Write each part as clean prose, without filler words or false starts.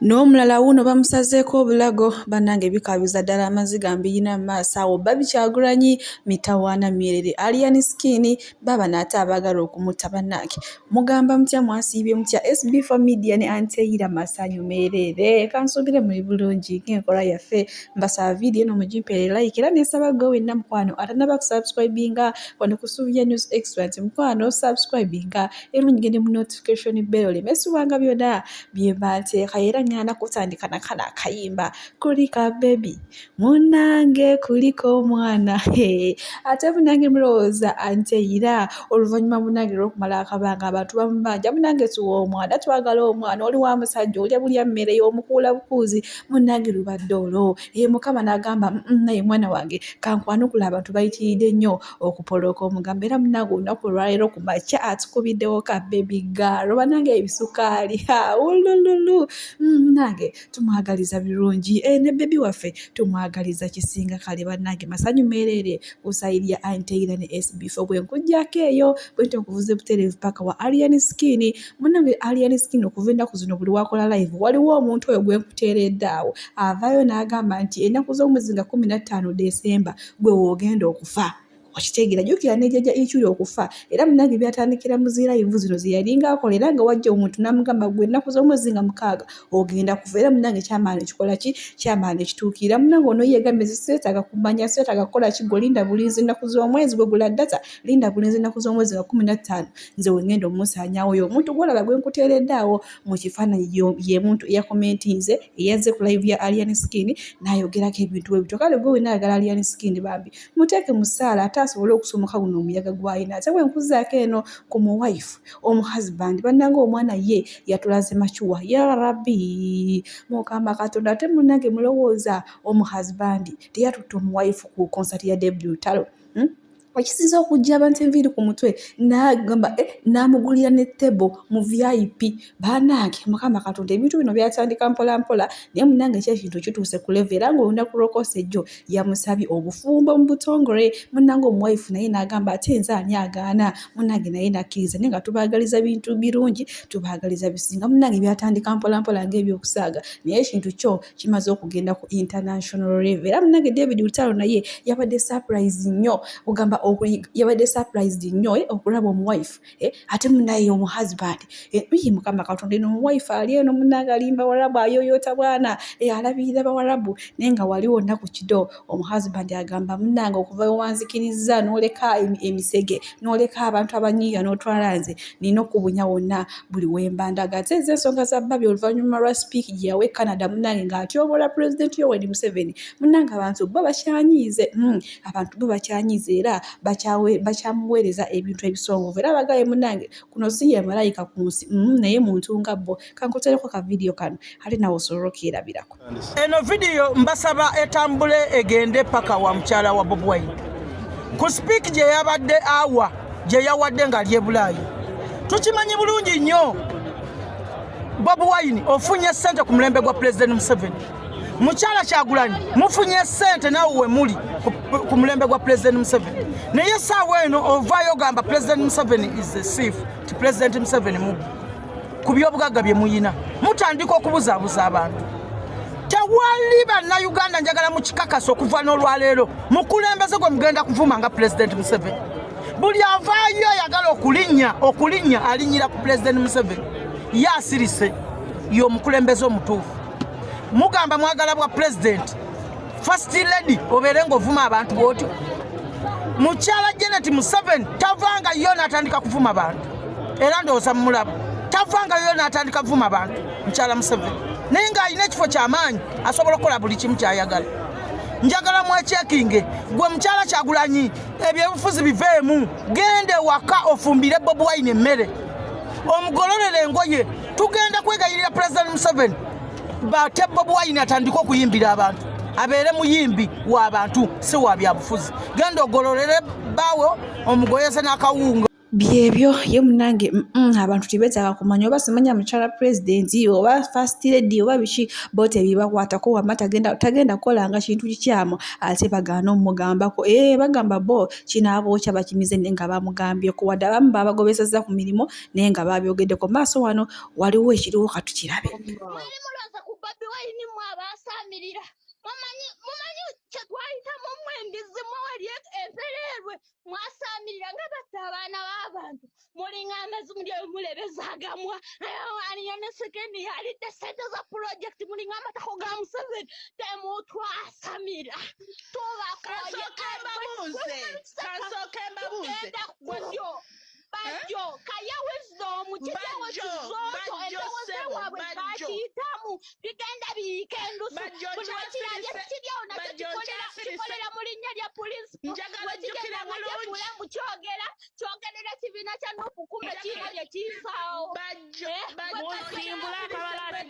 N'omulala wuno bamusazeko obulago bannange bikabiza ddala amaziga mbiyina maaso awo Barbie Kyagulanyi mitawaana myerere alien skin baba nate abagala okumutta bannange mugamba mutya mwasiibye mutya SB4 media ne anteira masanyu merere kansubire muri bulungi nk'enkola yaffe mbasaba video no mugimpere like era nesaba gwe wenna mukwano atanaba kusubscribinga wano kusuubya news expert mukwano subscribinga era ngende mu notification bell lemesubanga byonna byebanteeka era ngana kutandika nakana akayimba kulika baby munange kuliko omwana ate munange mulowooza anteira oluvannyuma munange lw'okumala akabanga abantu bamubanja munange tuwa omwana twagala omwana oli wa musajja olya bulya mmere y'omukuula bukuuzi munange lubadde olwo mukama n'agamba naye mwana wange kankwanukula abantu bayitiridde nnyo okupolooka omugamba era munange olunaku olwaleero ku makya atukubiddewo ka baby gaalo banange ebisukaali ulululu nange tumwagaliza birungi ne baby waffe tumwagaliza kisinga kale bannange masanyu merere usaidia anteira ne SB4 bwe nkujjako eyo bwe nkuvuze butereevu paka wa alien skin munnange alien skin okuva ennaku zino buli wakola live waliwo omuntu oyo gwe nkuteeredde awo avaayo n'agamba nti ennaku z'omwezi nga 15 Desemba gwe woogenda okufa okitegeera jjukira nejjajja ikyuli okufa era munange byatandikira muzira live zino ziyalinga akolera nga wajja omuntu namugamba gwe ennaku z'omwezi nga 6 ogenda kufa era munange kyamaani kikola ki kyamaani kituukira munange ono yegambe ziseetaga kumanya seetaga kukola ki gwe linda bulinzi ennaku z'omwezi gwe gula data linda bulinzi ennaku z'omwezi nga 15 nze wengenda omusaanyaawo oyo omuntu gwolaba gwe nkuteeredde awo mu kifaananyi ye muntu eyakomentinze eyazze ku live ya alien skin n'ayogerako ebintu bwe bityo kale gwe wenna ayagala alien skin bambi muteeke mu ssaala asobole okusomoka guno omuyaga gwayina ate bwe nkuzaako eno ku muwife omuhusband bannange omwana ye yatulaze macuwa ya rabbi mukama katonda ate munnange mulowooza omuhusband teyatutte omuwife ku konsati ya Kitalo ekisinza okujja abantu enviiri ku mutwe n'agamba n'amugulira ne tebo mu VIP bannange mukama katonda ebintu bino byatandika mpola mpola naye munnange ekintu kituuse ku level era ng'olunaku lw'okoosa ejjo yamusabye obufumbo mu butongole munnange omuwife naye n'agamba ate nze ani agaana munnange naye nakkiriza naye nga tubaagaliza bintu birungi tubaagaliza bisinga munnange byatandika mpola mpola ng'ebyokusaaga naye ekintu kyo kimaze okugenda ku international level era munnange David Lutalo naye yabadde surprise nnyo ogamba yabadde surprised nnyo okulaba omuwife ate munaye omuhusband mukama katonda eno omuwife ali eno munnange alimba warabu ayoyota bwana alabirira bawarabu naye nga waliwo nnaku kido omuhusband agamba munnange okuva wanzikiriza n'oleka emisege n'oleka abantu abanyiiga n'otwala nze nina okubunya wonna buli wembandaga ate ez'ensonga za Barbie oluvannyuma lwa speak gye yawe Canada munnange ng'atyobola President Yoweri Museveni munnange abantu bo bakyanyiize abantu bo bakyanyiize era bakyamuweereza ebintu ebisongovu era abagaye munnange kuno si ye malayika ku nsi naye muntu nga bo kankutereko ka video kano ate nawe osobola okirabirako eno video mbasaba etambule egende paka wa mukyala wa Bobi Wine ku speak gye yabadde awa gye yawadde nga ali e Bulaayi tukimanyi bulungi nnyo Bobi Wine ofunye ssente ku mulembe gwa President Museveni mukyala Kyagulanyi mufunye ssente nawe we muli ku mulembe gwa President Museveni naye saawa eno ovaayo ogamba President Museveni is the thief ti President Museveni mubi ku byobugagga bye muyina mutandika okubuzaabuza abantu tewali bannayuganda njagala mu kikakasa okuva n'olwaleero mukulembeze gwe mugenda kuvuma nga President Museveni buli avaayo ayagala okulinnya alinyira ku President Museveni yasirise y'omukulembeze omutuufu mugamba mwagala bwa president first lady obeere ng'ovuma abantu bwotyo mukyala Janet Museveni tavanga yo n'atandika kuvuma abantu era ndowooza mumulaba tavanga yo n'atandika kuvuma abantu mukyala Museveni naye ng'alina ekifo ky'amaanyi asobola okukola buli kimu ky'ayagala njagala mwekyekinge gwe mukyala Kyagulanyi ebyobufuzi biveemu gende waka ofumbire Bobi Wine emmere omugololere engoye tugenda kwegayirira President Museveni bate Bobi Wine atandika okuyimbira abantu abeere muyimbi w'abantu si wa byabufuzi genda ogololere bawo omugoyeze n'akawunga byebyo ye munnange abantu tibetaaga kumanya oba simanya mukyala president oba first lady oba biki bote bibakwatako wamma tagenda kukolanga kintu kikyamu ate bagaana omugambako bagamba bo kinaabokya bakimize naye nga bamugambyeko wadde abamu babagobeseza ku mirimu naye nga babyogeddeko maaso wano waliwo ekiriwo katukirabe ni mwabasamirira mumanyi kyetwayita mu mwembizi mwali empererwe mwasamirira nga batta abaana b'abantu mulinga amezi mulebezaagamwa aliya ne sekeni yalidde sente za projekiti mulinga amatako ga Museveni temutwasamira Kasooke mbabuuze Bajjo kaya wisdom kityawo kizoto endowooza waabwe bakiyitamu bigenda biyikendu kiryawo nakyo kikolera mu linnya lya poliisi wekigenda nga kyefuula mu kyogerera kibiina kya n'okukume kiina bye kiyisaawo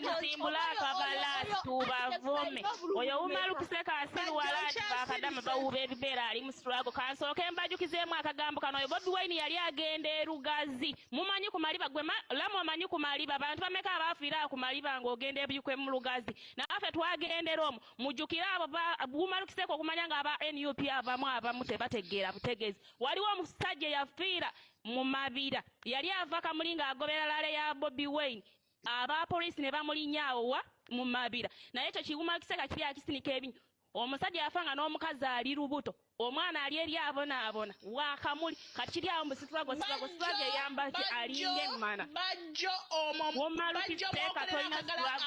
musimbula akabalaasi tubavome oyo wumalukiseka asiruwalaati bakadama bawuba ebibeera ali mu struggle kansooke mbajukizeemu akagambo kano oyo Bobi Wine yali agenda erugazi mumanyi ku maliba gwe lamu omanyi ku maliba abantu bameka abafiira ku maliba ng'ogenda ebyukwe mu lugazi naffe twagendera omwo mujjukire abo bumalukiseko okumanya nga aba NUP abamu tebategeera butegeezi waliwo omusajja yafiira mu mabira yali ava kamuli ng'agobera lale ya Bobi Wine abapoliisi ne bamulinyaawo mu mabira naye ekyo kiwumalukiseka kiri akisinika ebinyu omusajja yafanga n'omukazi ali lubuto omwana ali eri abonaabona wakamuli kati kiri awo musitulago eyambaki alinga emmana bajjo womalukiseka tolina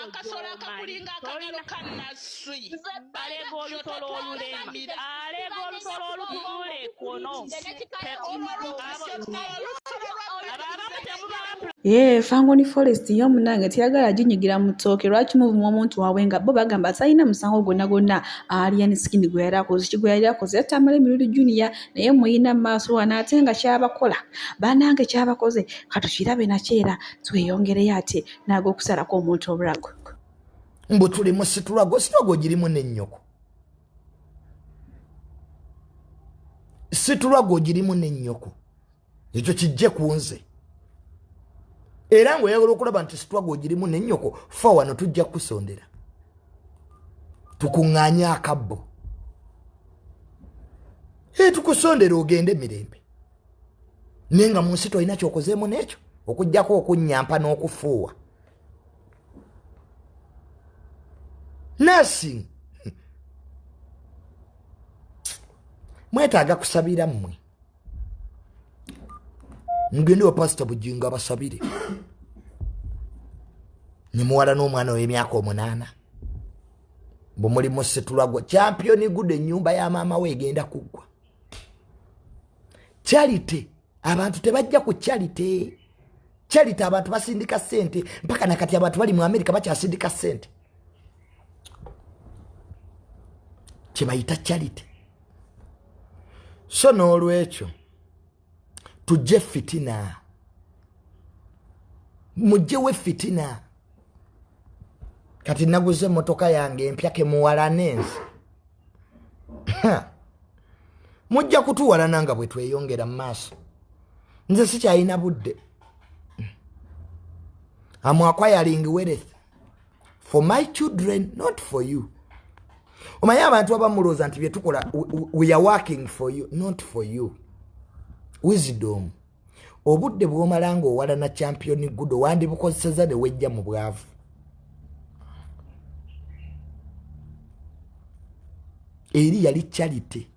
akasola akakulinga akagalo kannaswi alega olutolo olulema alega olutolo olutunula ekono Fangoni Forest y'omunange teyagala ginyigira mu ttooke lwaki muvumu omuntu waabwe nga bo bagamba talina musango gwonna Alien Skin gwe yali akoze kigwe yali akoze yatamala Emirundi Junior naye muyina mu maaso wano ate nga kyabakola bannange kyabakoze katukirabe nakyera tweyongereyo ate n'ag'okusalako omuntu obulago mbu tuli mu situlwago girimu n'ennyoko situlwago girimu n'ennyoko ekyo kijje ku nze era ng'oyagala okulaba nti situlwago girimu n'ennyoko fa wano tujja kusondera tukuŋŋaanye akabbo tukusondera ogende emirembe naye nga mu nsi tolina kyokozeemu n'ekyo okuggyako okunnyampa n'okufuuwa nursing mwetaaga kusabira mmwe mugende wa pasita Bujinga basabire nimuwala n'omwana w'emyaka 8 bwe muli mu situlwago champion good ennyumba ya maama we egenda kuggwa charity abantu tebajja ku charity abantu basindika sente mpaka nakati abantu bali mu America bakyasindika sente kibayita charity so n'olwekyo tujje fitina mujjewe fitina kati naguze motoka yange empya ke muwalanensi mujja kutuwalana nga bwe tweyongera mu maaso nze sikyalina budde I'm acquiring wealth for my children, not for you. Omanyi abantu abamulooza nti bye tukola we are working for you, not for you. Wisdom. Obudde bw'omala ng'owalana champion good wandibukozeseza ne wejja mu bwavu. Eri yali charity.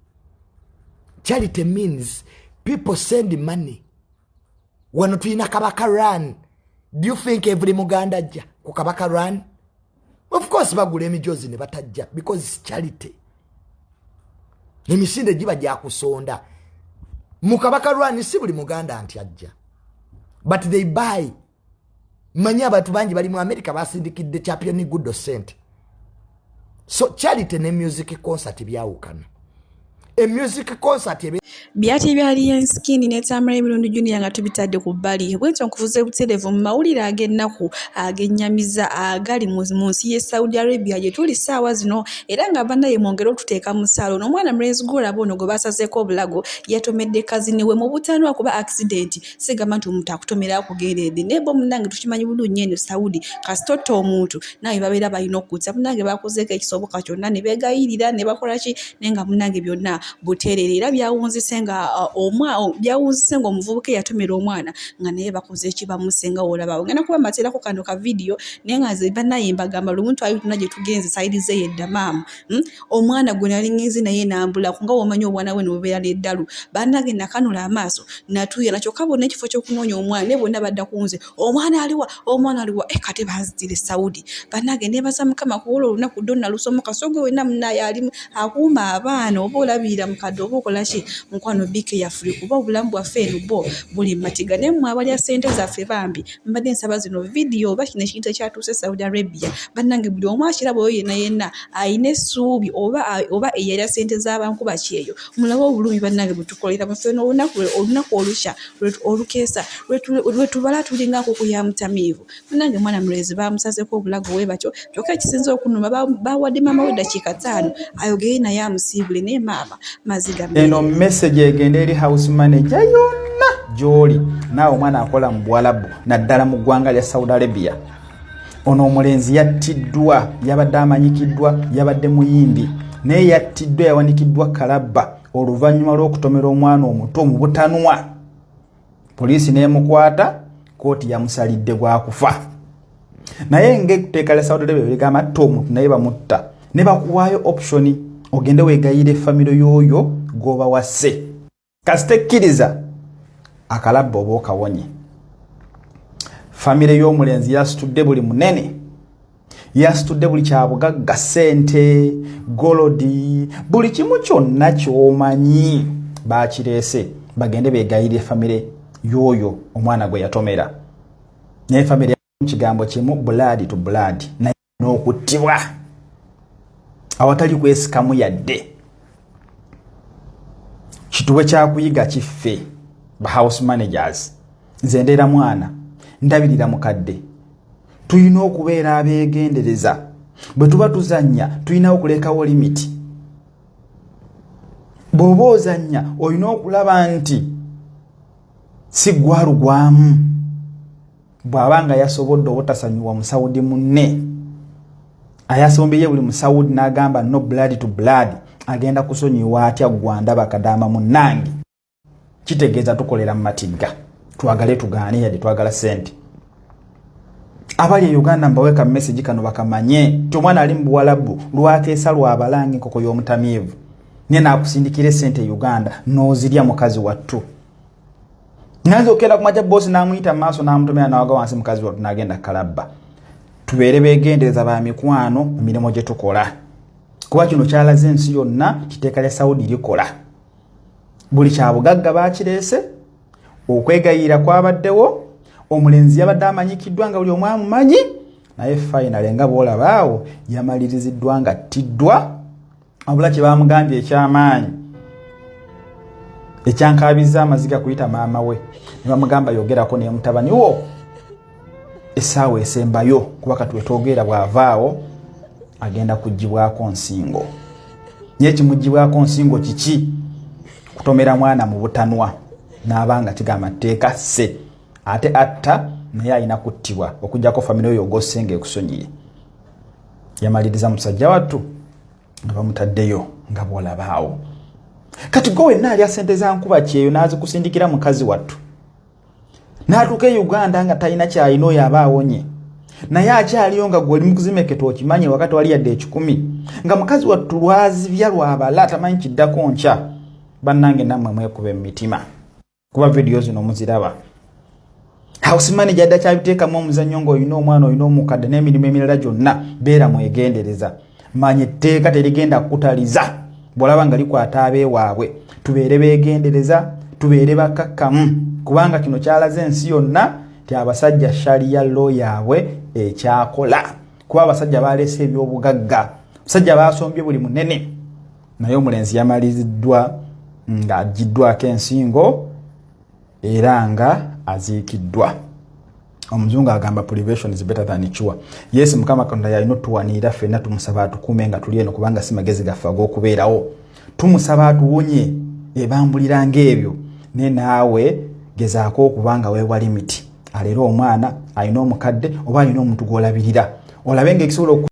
Charity means people send money. Wano tulina Kabaka run. Do you think every Muganda ajja ku Kabaka run? Of course bagula emijozi ne batajja because it's charity. Emisinde giba gya kusonda. Mu Kabaka run si buli Muganda anti ajja. But they buy. Manyi abantu bangi bali mu America basindikidde champion good cent. So charity ne music concert byawukana. A music concert byati Alien Skin ne Tamara Emirundi Junior nga tubitadde ku bbali bwetyo nkufuze buterevu mu mawulire ag'ennaku ag'ennyamiza agali mu nsi y'e Saudi Arabia gye tuli ssaawa zino era nga bannaye mwongera okututeeka mu ssaalo n'omwana mulenzi gw'olaba ono gwe basazeeko obulago yatomedde kazini we mu butanwa kuba accident sigamba nti omuntu akutomera akugeredde nebo munnange tukimanyi bulungi eno Saudi kasitotta omuntu naye babeera balina okukutsa munnange bakozeeko ekisoboka kyonna ne beegayirira ne bakola ki naye nga munnange byonna buteerere era byawunzise nga omuvubuka yatomera omwana nga naye bakoze ekibamusenga olaba ngenda kuba mateerako kano ka video naye nga ze bannaye mbagamba lumuntu ayo tuna gye tugenze sayidi ze yedda maamu omwana gwe nali ngenzi naye nambulako nga womanyi obwana bwe nobubeera n'eddalu bannage nakanula amaaso natuuya nakyo kabona ekifo ky'okunoonya omwana ne bonna badda kunze omwana aliwa kate banzitire Saudi bannage nebaza mukama kuwola olunaku donna lusomo kasogo wenna munnaye alimu akuuma abaana oba olabirira mukadde oba okolaki mukwano bike yafuli kuba obulamu bwaffe eno bo buli matiga naye mmwe abalya ssente zaffe bambi mbadde nsaba zino video oba kino ekintu ekyatuuse Saudi Arabia bannange buli omu akiraba oyo yenna ayina essuubi oba eyalya ssente z'abankuba kyeyo mulabe obulumi bannange bwe tukolera muffe olunaku olukya olukeesa lwe tubala tulinga nkoko ya mutamiivu bannange mwana mulezi bamusazeko obulago we batyo kyokka ekisinza okunuma bawadde maama we dakiika 5 ayogere naye amusiibule naye maama maziga eno message egenda eri house manager yonna gy'oli naawe omwana akola mu Bwarabu naddala mu ggwanga lya Saudi Arabia ono omulenzi yattiddwa yabadde amanyikiddwa yabadde muyimbi naye yattiddwa yawanikiddwa kalabba oluvannyuma lw'okutomera omwana omuto mu butanwa poliisi n'emukwata kooti yamusalidde bwakufa naye ng'etteeka lya Saudi Arabia ligamba tta omuntu naye bamutta ne bakuwaayo optioni ogende weegayire famire y'oyo g'oba wasse kasitekkiriza akalabba oba okawonye famire y'omulenzi yasitudde buli munene yasitudde buli kyabugagga ssente golodi buli kimu kyonna ky'omanyi bakireese bagende beegayire famire y'oyo omwana gwe yatomera naye famire mu kigambo kimu blood to blood naye n'okuttibwa awatali kwesikamu yadde kituwe kyakuyiga kiffe ba house managers nze ndeera mwana ndabirira mukadde tuyina okubeera abeegendereza bwe tuba tuzannya tuyina okulekawo limiti bw'oba ozannya olina okulaba nti si gwalugwamu bw'abanga yasobodde obutasanyuwa musawudi munne ayasombye buli musawudi n'agamba no blood to blood agenda kusonyiwa atya gwandaba kadama munnange kitegeeza tukolera mu matigga twagale tugaane yadde twagala sente abali e Uganda mbaweka message kano bakamanye tomwana ali mu Bwarabu lwakeesa lwabalange nkoko y'omutamiivu ne nakusindikire sente Uganda nozirya mukazi wattu nanzo okera kumaja boss namuyita maaso namutomera nawaga wansi mukazi wattu nagenda kalabba tubeere beegendereza ba mikwano emirimo gye tukola kuba kino kyalaze ensi yonna kiteeka lya Saudi likola buli kyabugagga bakireese okwegayira kwabaddewo omulenzi yabadde amanyikiddwa nga buli omu amumanyi naye final nga bwolabaawo yamaliriziddwa nga attiddwa wabula kye bamugambye ekyamaanyi ekyankabiza amaziga kuyita maama we ne bamugamba yogerako naye mutabani wo essaawa esembayo kuba katwetogera bw'avaawo agenda kugibwako nsingo naye kimugibwako nsingo kiki kutomera mwana mu butanwa n'abanga kigamba tteeka sse ate atta naye alina kuttibwa okujjako famire oyo ogossenga ekusonyiye yamaliriza musajja wattu nga bamutaddeyo nga bw'olabaawo kati gwe wenna alya ssente za nkuba kyeyo n'azikusindikira mukazi wattu n'atuuka e Uganda nga talina kyalina oyo aba awonye naye akyaliyo nga gwe oli mu kuzimeketa okimanyi wakati wali yadde 10 nga mukazi wattu lwazibya lwabala tamanyi kiddako nkya bannange nammwe mwekuba emitima kuba video zino muziraba house manager adda kyabiteekamu omuzannyo ng'olina omwana olina omukadde n'emirimu emirala gyonna beera mwegendereza manya etteeka terigenda kukutaliza bw'olaba nga likwata abeewaabwe tubeere beegendereza tubeere bakakkamu kubanga kino kyalaze ensi yonna ti abasajja shaliya lo yaabwe ekyakola kuba abasajja baleese ebyobugagga abasajja basombye buli munene naye omulenzi yamaliriziddwa nga aggiddwako ensingo era nga aziikiddwa omuzungu agamba privation is better than cure yes mukama katonda yalina otuwanirira ffenna tumusaba atukuume nga tuli eno kubanga si magezi gaffe ag'okubeerawo tumusaba atuwonye ebambulira ng'ebyo ne naawe gezaako okubanga weewa limiti alera omwana alina omukadde oba alina omuntu gw'olabirira olabe ng'ekisobola